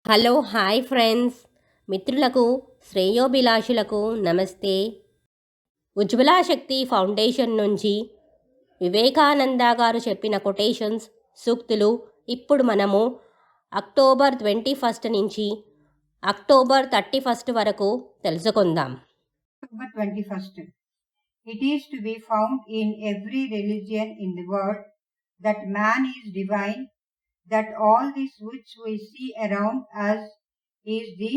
Hello hi friends, మిత్రులకు శ్రేయోభిలాషులకు నమస్తే. ఉజ్వలా శక్తి foundation నుంచి వివేకానంద గారు చెప్పిన కొటేషన్స్, సూక్తులు ఇప్పుడు మనము అక్టోబర్ 21 నుంచి అక్టోబర్ 31 వరకు తెలుసుకుందాం. October 21st. It is to be found in every religion in the world that man is divine, that all this which we see around us is the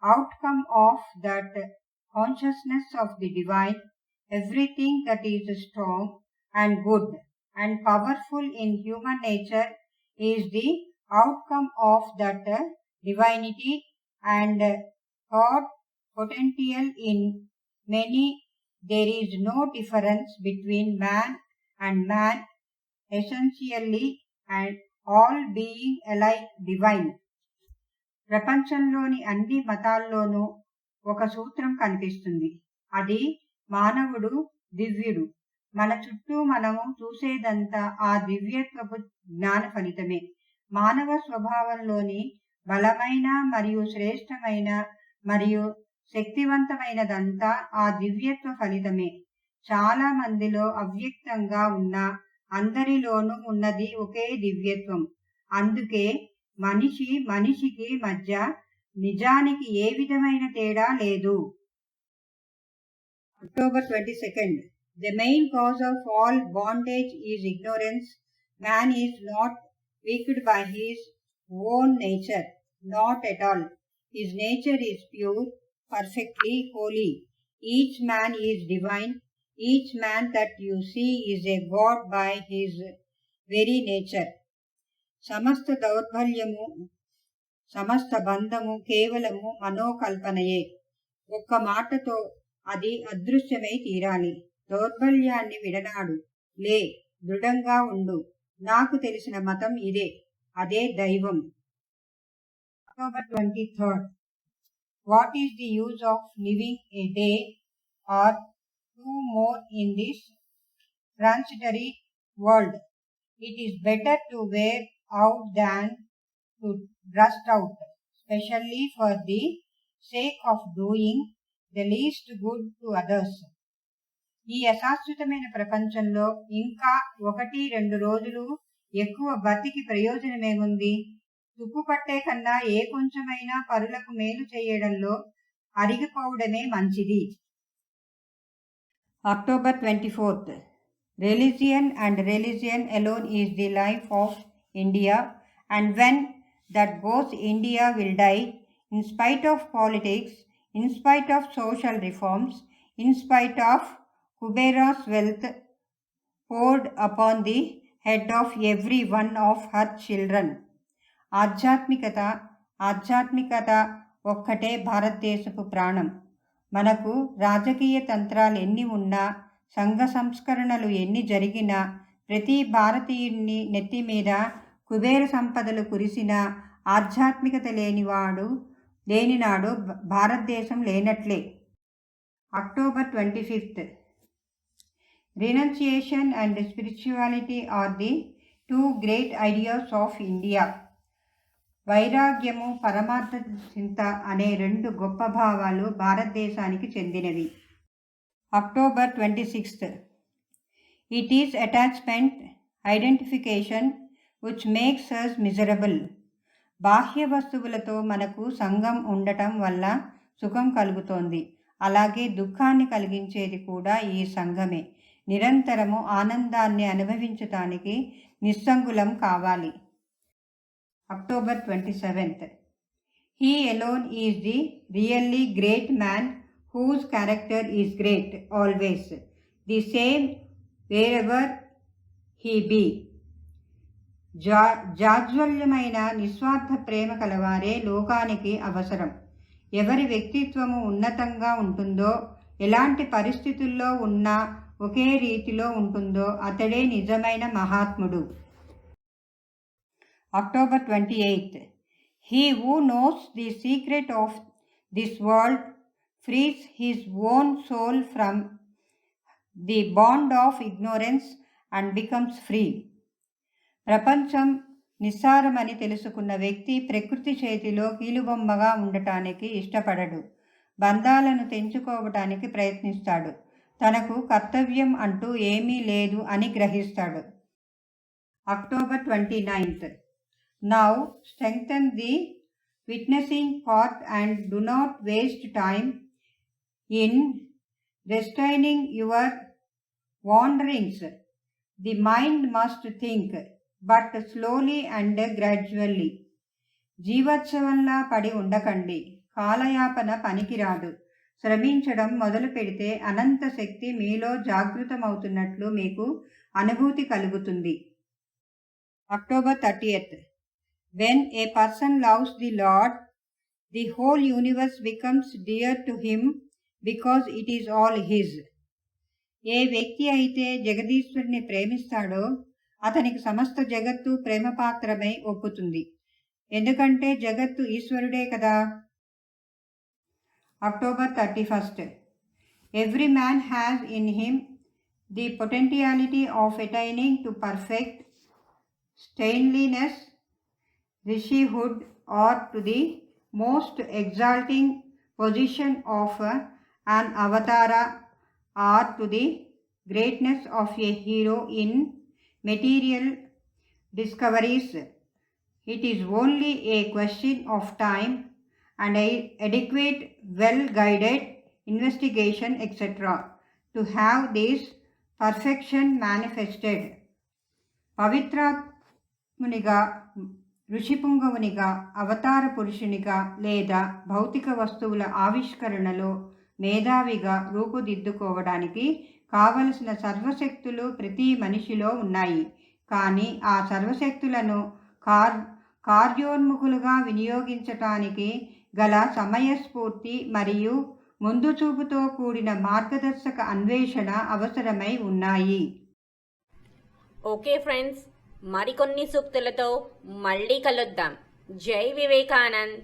outcome of that consciousness of the divine. Everything that is strong and good and powerful in human nature is the outcome of that divinity, and thought potential in many. There is no difference between man and man, essentially, and all being alike divine. ప్రపంచంలోని అన్ని మతాల్లోనూ ఒక సూత్రం కనిపిస్తుంది. అది మానవుడు దివ్యుడు. మన చుట్టూ మనము చూసేదంతా ఆ దివ్యత్వపు జ్ఞాన ఫలితమే. మానవ స్వభావంలోని బలమైన మరియు శ్రేష్టమైన మరియు శక్తివంతమైనదంతా ఆ దివ్యత్వ ఫలితమే. చాలా మందిలో అవ్యక్తంగా ఉన్న అందరిలోనూ ఉన్నది ఒకే దివ్యత్వం. అందుకే మనిషికి మధ్య నిజానికి ఏ విధమైన తేడా లేదు. October 22nd. The main cause of all bondage is ignorance. Man is not wicked by his own nature, not at all. His nature is pure, perfectly holy. Each man is divine. Each man that you see is a god by his very nature. సమస్త దౌర్బల్యము, సమస్త బంధము కేవలము మనోకల్పనయే. ఒక్క మాటతో అది అదృశ్యమై తీరాలి. దౌర్బల్యాన్ని విడనాడు, లే, దృఢంగా ఉండు. నాకు తెలిసిన మతం ఇదే, అదే దైవం. October 23rd. What is the use of living a day or two more in this transitory world? It is better to wear out than to rust out, especially for the sake of doing the least good to others. ఈ అశాశ్వతమైన ప్రపంచంలో ఇంకా 1-2 రోజులు ఎక్కువ బతికి ప్రయోజనమేముంది? తుప్పు పట్టే కన్నా ఏ కొంచెమైనా పరులకు మేలు చేయడంలో అరిగిపోవడమే మంచిది. October 24th. Religion and religion alone is the life of India, and when that goes, India will die, in spite of politics, in spite of social reforms, in spite of Kubera's wealth poured upon the head of every one of her children. ఆధ్యాత్మికత ఒక్కటే భారతదేశపు ప్రాణం. మనకు రాజకీయ తంత్రాలు ఎన్ని ఉన్నా, సంఘ సంస్కరణలు ఎన్ని జరిగినా, ప్రతి భారతీయుని నెత్తి మీద కుబేర సంపదలు కురిసిన ఆధ్యాత్మికత లేనినాడు భారతదేశం లేనట్లే. October 25th. Renunciation and spirituality are the two great ideas of India. వైరాగ్యము, పరమార్థ చింత అనే 2 గొప్ప భావాలు భారతదేశానికి చెందినవి. October 26th. It is attachment, identification which makes us miserable. బాహ్య వస్తువులతో మనకు సంగం ఉండటం వల్ల సుఖం కలుగుతోంది. అలాగే దుఃఖాన్ని కలిగించేది కూడా ఈ సంగమే. నిరంతరము ఆనందాన్ని అనుభవించటానికి నిస్సంగులం కావాలి. October 27th. He alone is the really great man whose character is great always, the same wherever he be. జాజ్వల్యమైన నిస్వార్థ ప్రేమ కలవారే లోకానికి అవసరం. ఎవరి వ్యక్తిత్వము ఉన్నతంగా ఉంటుందో, ఎలాంటి పరిస్థితుల్లో ఉన్నా ఒకే రీతిలో ఉంటుందో అతడే నిజమైన మహాత్ముడు. October 28th. He who knows the secret of this world frees his own soul from the bond of ignorance and becomes free. ప్రపంచం నిస్సారమని తెలుసుకున్న వ్యక్తి ప్రకృతి చేతిలో కీలుబొమ్మగా ఉండటానికి ఇష్టపడడు. బంధాలను తెంచుకోవటానికి ప్రయత్నిస్తాడు. తనకు కర్తవ్యం అంటూ ఏమీ లేదు అని గ్రహిస్తాడు. October 29th. Now strengthen the witnessing part and do not waste time in restraining your wanderings. The mind must think, but slowly and gradually. జీవోత్సవంలా పడి ఉండకండి. కాలయాపన పనికిరాదు. శ్రమించడం మొదలు పెడితే అనంత శక్తి మీలో జాగృతమవుతున్నట్లు మీకు అనుభూతి కలుగుతుంది. October 30th. When a person loves the Lord, the whole universe becomes dear to him because it is all his. ఏ వ్యక్తి అయితే జగదీశ్వరుని ప్రేమిస్తాడో అతనికి సమస్త జగత్తు ప్రేమపాత్రమై ఒప్పుతుంది. ఎందుకంటే జగత్తు ఈశ్వరుడే కదా. October 31st. Every man has in him the potentiality of attaining to perfect stainliness, rishihood, or to the most exalting position of an avatara, or to the greatness of a hero in material discoveries. It is only a question of time and adequate, well-guided investigation, etc. to have this perfection manifested. పవిత్రాత్మునిగా, ఋషిపుంగవునిగా, అవతార పురుషునిగా లేదా భౌతిక వస్తువుల ఆవిష్కరణలో మేధావిగా రూపుదిద్దుకోవడానికి కావలసిన సర్వశక్తులు ప్రతి మనిషిలో ఉన్నాయి. కానీ ఆ సర్వశక్తులను కార్యోన్ముఖులుగా వినియోగించటానికి గల సమయస్ఫూర్తి మరియు ముందు చూపుతో కూడిన మార్గదర్శక అన్వేషణ అవసరమై ఉన్నాయి. ఓకే ఫ్రెండ్స్, మరికొన్ని సూక్తులతో మళ్ళీ కలుద్దాం. జై వివేకానంద్.